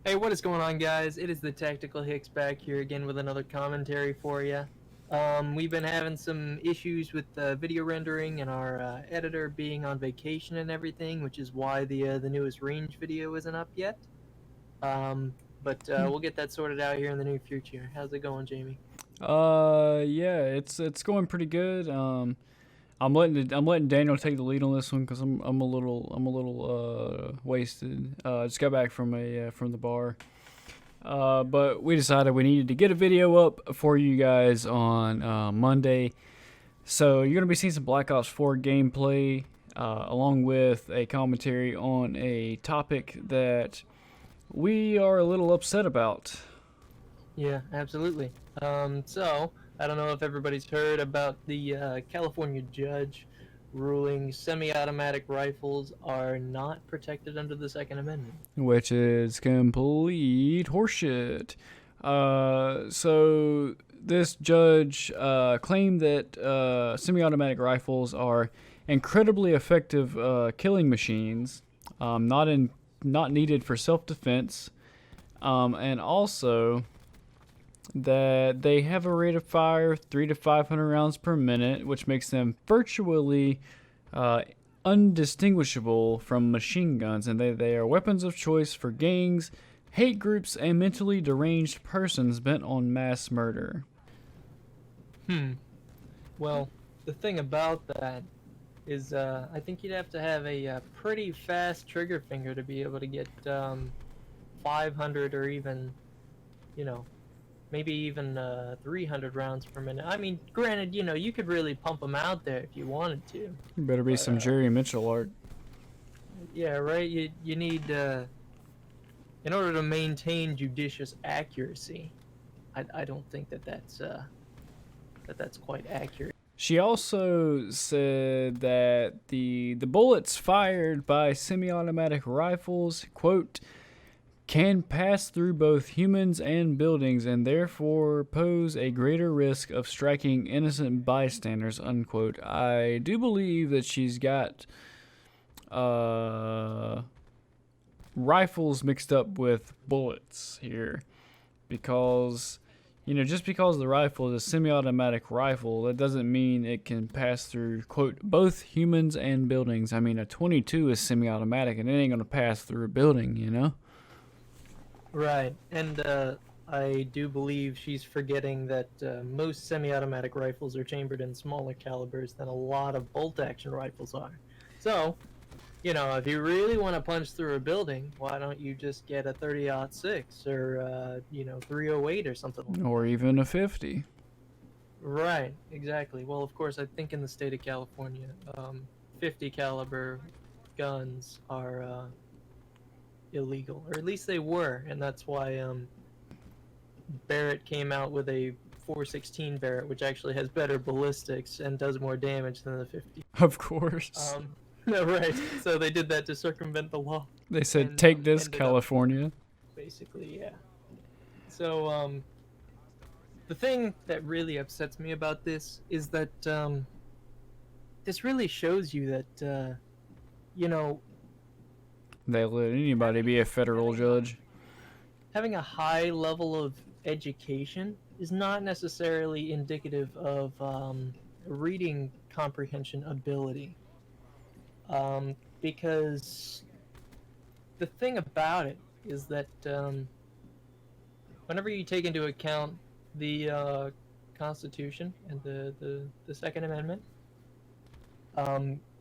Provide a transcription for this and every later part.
Hey, what is going on, guys? It is the Tactical Hicks back here again with another commentary for you. We've been having some issues with video rendering and our editor being on vacation and everything, which is why the newest range video isn't up yet. But we'll get that sorted out here in the near future. How's it going, Jamie? Yeah, it's going pretty good. I'm letting Daniel take the lead on this one because I'm a little wasted. Just got back from the bar. But we decided we needed to get a video up for you guys on Monday. So you're gonna be seeing some Black Ops 4 gameplay, along with a commentary on a topic that we are a little upset about. Yeah, absolutely. So I don't know if everybody's heard about the California judge ruling semi-automatic rifles are not protected under the Second Amendment. Which is complete horseshit. So this judge claimed that semi-automatic rifles are incredibly effective killing machines, not needed for self-defense, and also that they have a rate of fire 3 to 500 rounds per minute, which makes them virtually undistinguishable from machine guns, and they are weapons of choice for gangs, hate groups, and mentally deranged persons bent on mass murder. Well, the thing about that is I think you'd have to have a pretty fast trigger finger to be able to get 500 or even, you know, maybe even 300 rounds per minute. I mean, granted, you could really pump them out there if you wanted to. You better be But, some Jerry Mitchell art. yeah, right. You need in order to maintain judicious accuracy. I don't think that's quite accurate. She also said that the bullets fired by semi-automatic rifles, quote, can pass through both humans and buildings and therefore pose a greater risk of striking innocent bystanders, unquote. I do believe that she's got rifles mixed up with bullets here, because just because the rifle is a semi-automatic rifle, that doesn't mean it can pass through, quote, both humans and buildings. I mean, a 22 is semi-automatic and it ain't gonna pass through a building. Right, and I do believe she's forgetting that most semi-automatic rifles are chambered in smaller calibers than a lot of bolt-action rifles are. So, if you really want to punch through a building, why don't you just get a 30-06 or 308 or something like that? Or even a 50. Right, exactly. Well, of course, I think in the state of California, 50 caliber guns are illegal, or at least they were, and that's why Barrett came out with a 416 Barrett, which actually has better ballistics and does more damage than the 50. Of course. No, right. So they did that to circumvent the law. They said, and, take this, ended up- California. Basically, yeah. So the thing that really upsets me about this is that this really shows you that They let anybody be a federal judge. having a high level of education is not necessarily indicative of reading comprehension ability. Because the thing about it is that whenever you take into account the Constitution and the Second Amendment,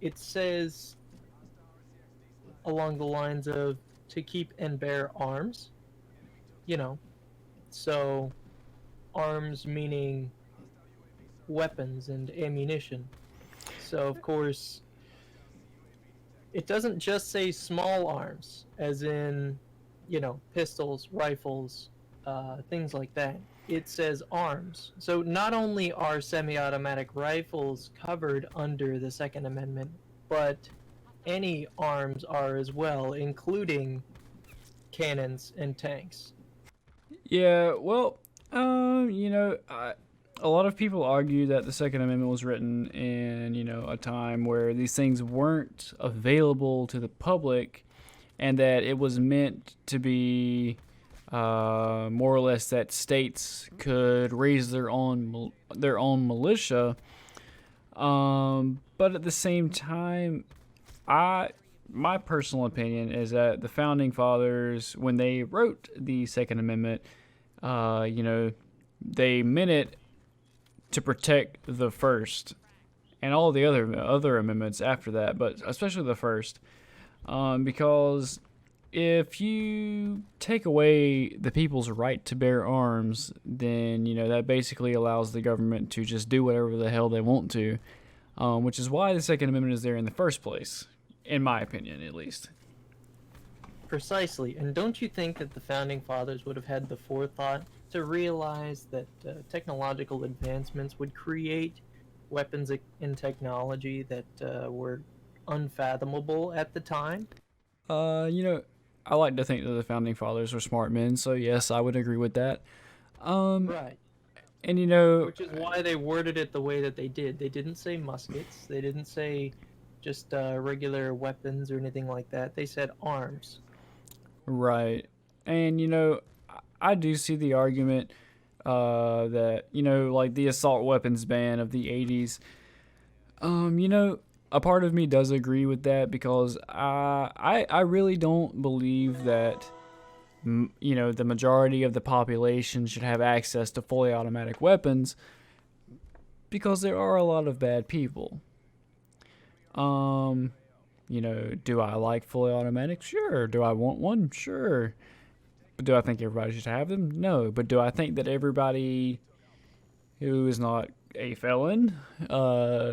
it says along the lines of to keep and bear arms. So arms meaning weapons and ammunition. So of course, it doesn't just say small arms, as in, pistols, rifles, things like that. It says arms. So not only are semi-automatic rifles covered under the Second Amendment, but any arms are as well, including cannons and tanks. Yeah, well, a lot of people argue that the Second Amendment was written in, a time where these things weren't available to the public, and that it was meant to be more or less that states could raise their own militia. But at the same time, I my personal opinion is that the founding fathers, when they wrote the Second Amendment, you know, they meant it to protect the first and all the other amendments after that, but especially the first, because if you take away the people's right to bear arms, then that basically allows the government to just do whatever the hell they want to, which is why the Second Amendment is there in the first place, in my opinion, at least. Precisely. And don't you think that the founding fathers would have had the forethought to realize that technological advancements would create weapons and technology that were unfathomable at the time? Uh, you know, I like to think that the founding fathers were smart men, so yes, I would agree with that. Um, Right. and Which is why they worded it the way that they did. They didn't say muskets. They didn't say just regular weapons or anything like that. They said arms. right, and I do see the argument that like the assault weapons ban of the '80s. A part of me does agree with that because I really don't believe that the majority of the population should have access to fully automatic weapons because there are a lot of bad people. Um, do I like fully automatic? Sure. Do I want one? Sure. But do I think everybody should have them? No. But do I think that everybody who is not a felon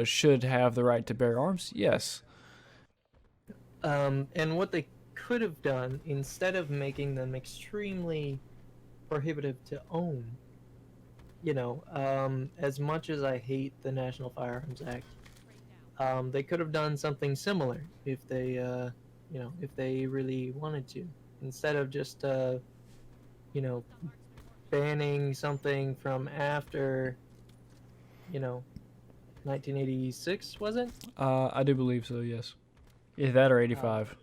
should have the right to bear arms? Yes. And what they could have done, instead of making them extremely prohibitive to own, as much as I hate the National Firearms Act, they could have done something similar if they really wanted to. Instead of just, you know, banning something from after, you know, 1986, was it? I do believe so. Yes. Is that or Uh, 85?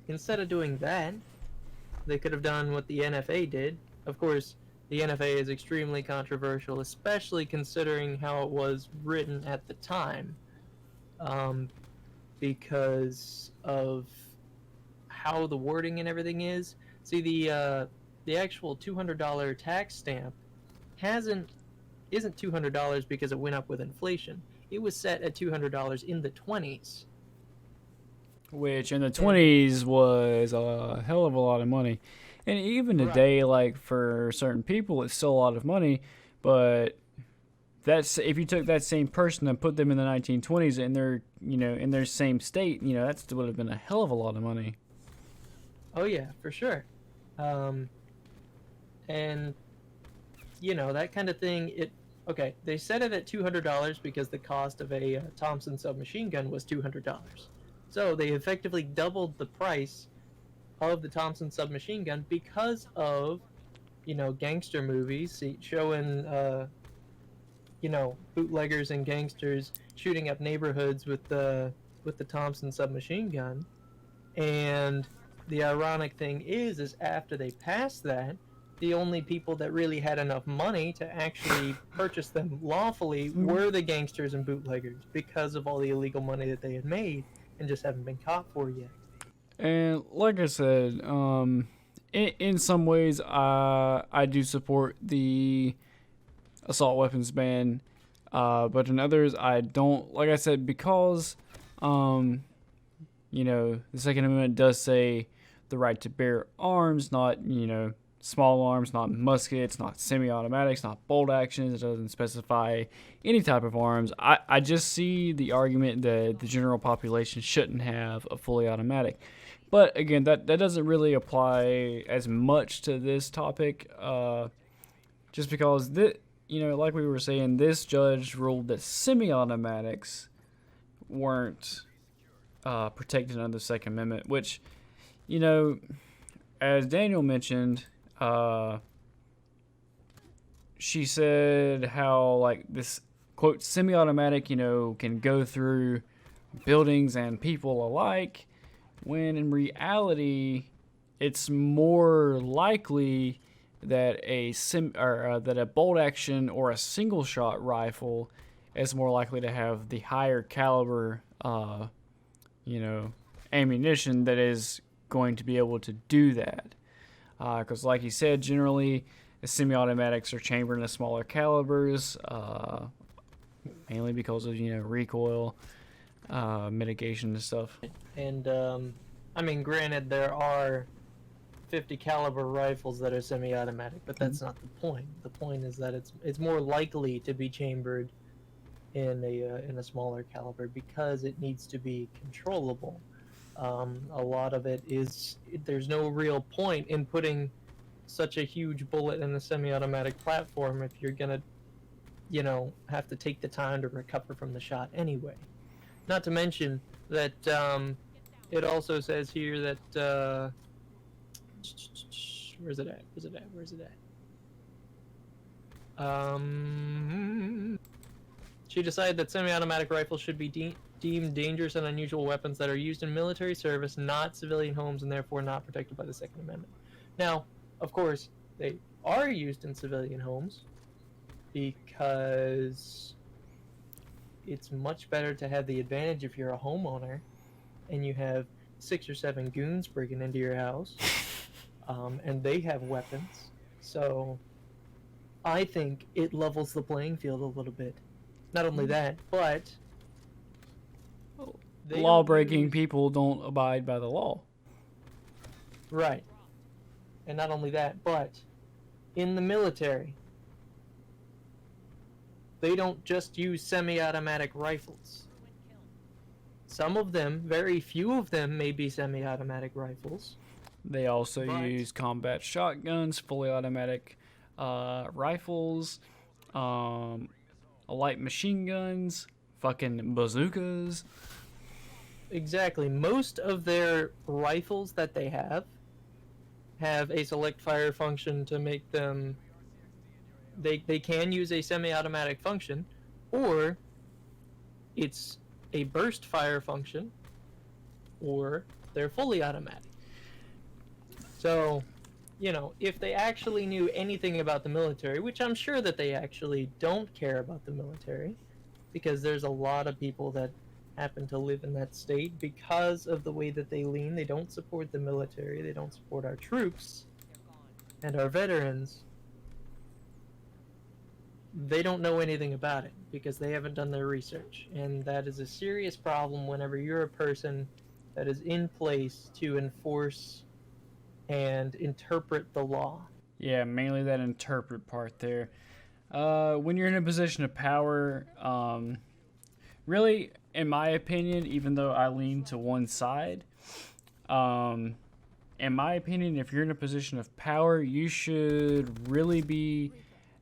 Instead of doing that, they could have done what the NFA did. Of course, the NFA is extremely controversial, especially considering how it was written at the time, um, because of how the wording and everything is. See, the actual $200 tax stamp hasn't isn't $200 because it went up with inflation. It was set at $200 in the 20s. Which in the And 20s was a hell of a lot of money. And even right. today, like for certain people, it's still a lot of money. But that's if you took that same person and put them in the 1920s in their same state, that still would have been a hell of a lot of money. Oh yeah, for sure. Um, and that kind of thing. Okay. They set it at $200 because the cost of a Thompson submachine gun was $200. So they effectively doubled the price of the Thompson submachine gun because of gangster movies showing bootleggers and gangsters shooting up neighborhoods with the Thompson submachine gun. And the ironic thing is after they passed that, the only people that really had enough money to actually purchase them lawfully were the gangsters and bootleggers because of all the illegal money that they had made and just haven't been caught for yet. And like I said, in some ways, I do support the assault weapons ban, but in others, I don't. Like I said, because um, the Second Amendment does say the right to bear arms, not small arms, not muskets, not semi-automatics, not bolt actions. It doesn't specify any type of arms. I just see the argument that the general population shouldn't have a fully automatic. But again, that doesn't really apply as much to this topic, just because like we were saying, this judge ruled that semi-automatics weren't protected under the Second Amendment, which, as Daniel mentioned, she said how like this quote semi-automatic, can go through buildings and people alike, when in reality, it's more likely that that a bolt action or a single shot rifle is more likely to have the higher caliber, ammunition that is going to be able to do that. Because, like you said, generally the semi-automatics are chambered in the smaller calibers, mainly because of recoil mitigation and stuff. And I mean, granted, there are 50 caliber rifles that are semi-automatic, but that's not the point. The point is that it's more likely to be chambered in a smaller caliber because it needs to be controllable. A lot of it is there's no real point in putting such a huge bullet in a semi-automatic platform if you're gonna, have to take the time to recover from the shot anyway. Not to mention that it also says here that where's it at? She decided that semi-automatic rifles should be deemed dangerous and unusual weapons that are used in military service, not civilian homes, and therefore not protected by the Second Amendment. Now, of course, they are used in civilian homes because it's much better to have the advantage if you're a homeowner and you have 6 or 7 goons breaking into your house, and they have weapons. So I think it levels the playing field a little bit. Not only that, but law-breaking people don't abide by the law. Right. And not only that, but in the military, they don't just use semi-automatic rifles. Some of them, very few of them, may be semi-automatic rifles. They also use combat shotguns, fully automatic rifles, light machine guns, fucking bazookas. Exactly. Most of their rifles that they have a select fire function to make them... They can use a semi-automatic function, or it's a burst fire function, or they're fully automatic. So, if they actually knew anything about the military, which I'm sure that they actually don't care about the military, because there's a lot of people that happen to live in that state because of the way that they lean. They don't support the military, they don't support our troops and our veterans. They don't know anything about it because they haven't done their research, and that is a serious problem whenever you're a person that is in place to enforce and interpret the law. Yeah, mainly that interpret part there. When you're in a position of power, really, in my opinion, even though I lean to one side, in my opinion, if you're in a position of power, you should really be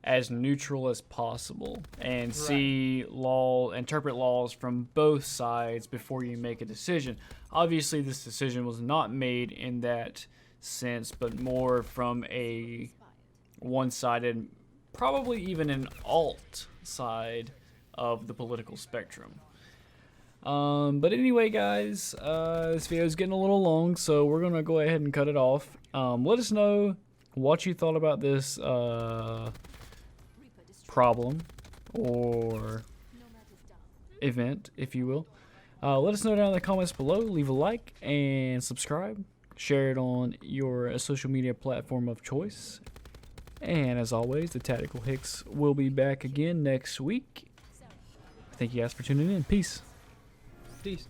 as neutral as possible and interpret laws from both sides before you make a decision. Obviously, this decision was not made in that sense, but more from a one-sided, probably even an alt side of the political spectrum. But anyway, guys, this video is getting a little long, so we're gonna go ahead and cut it off. Let us know what you thought about this problem or event, if you will. Let us know down in the comments below. Leave a like and subscribe. Share it on your social media platform of choice. And as always, the Tactical Hicks will be back again next week. Thank you guys for tuning in. Peace. Peace.